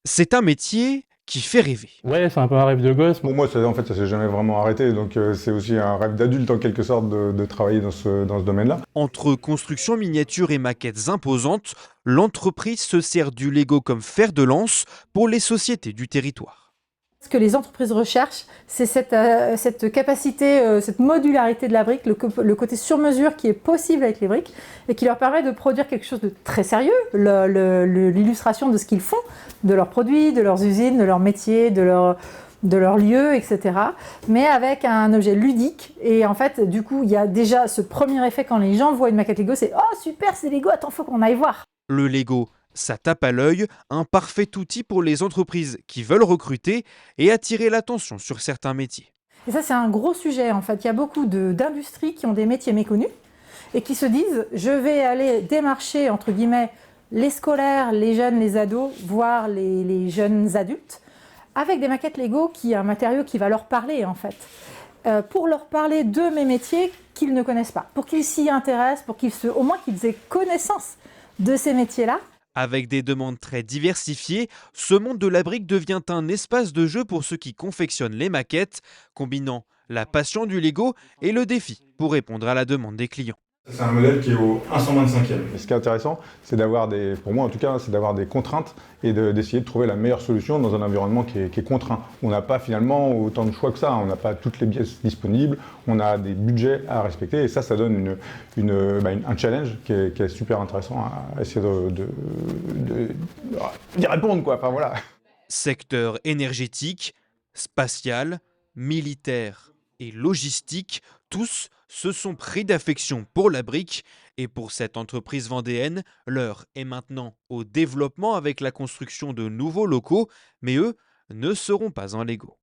C'est un métier qui fait rêver. Ouais, c'est un peu un rêve de gosse. Pour moi, en fait, ça s'est jamais vraiment arrêté, donc c'est aussi un rêve d'adulte en quelque sorte de travailler dans ce domaine-là. Entre construction miniature et maquettes imposantes, l'entreprise se sert du Lego comme fer de lance pour les sociétés du territoire. Ce que les entreprises recherchent, c'est cette capacité, cette modularité de la brique, le côté sur mesure qui est possible avec les briques et qui leur permet de produire quelque chose de très sérieux, l'illustration de ce qu'ils font, de leurs produits, de leurs usines, de leur métier, de leur lieu, etc. Mais avec un objet ludique. Et en fait, du coup, il y a déjà ce premier effet quand les gens voient une maquette Lego, c'est « Oh super, c'est Lego, attends, faut qu'on aille voir !» Le Lego, ça tape à l'œil, un parfait outil pour les entreprises qui veulent recruter et attirer l'attention sur certains métiers. Et ça, c'est un gros sujet, en fait. Il y a beaucoup d'industries qui ont des métiers méconnus et qui se disent « Je vais aller démarcher, entre guillemets, les scolaires, les jeunes, les ados, voire les jeunes adultes, avec des maquettes Lego qui est un matériau qui va leur parler, en fait. Pour leur parler de mes métiers qu'ils ne connaissent pas, pour qu'ils s'y intéressent, pour au moins qu'ils aient connaissance de ces métiers-là. » Avec des demandes très diversifiées, ce monde de la brique devient un espace de jeu pour ceux qui confectionnent les maquettes, combinant la passion du Lego et le défi pour répondre à la demande des clients. C'est un modèle qui est au 125e. Et ce qui est intéressant, c'est d'avoir pour moi en tout cas, c'est d'avoir des contraintes et d'essayer de trouver la meilleure solution dans un environnement qui est contraint. On n'a pas finalement autant de choix que ça, on n'a pas toutes les pièces disponibles, on a des budgets à respecter et ça donne un challenge qui est super intéressant à essayer d'y répondre quoi. Enfin voilà. Secteur énergétique, spatial, militaire et logistique, tous se sont pris d'affection pour la brique et pour cette entreprise vendéenne, l'heure est maintenant au développement avec la construction de nouveaux locaux, mais eux ne seront pas en Lego.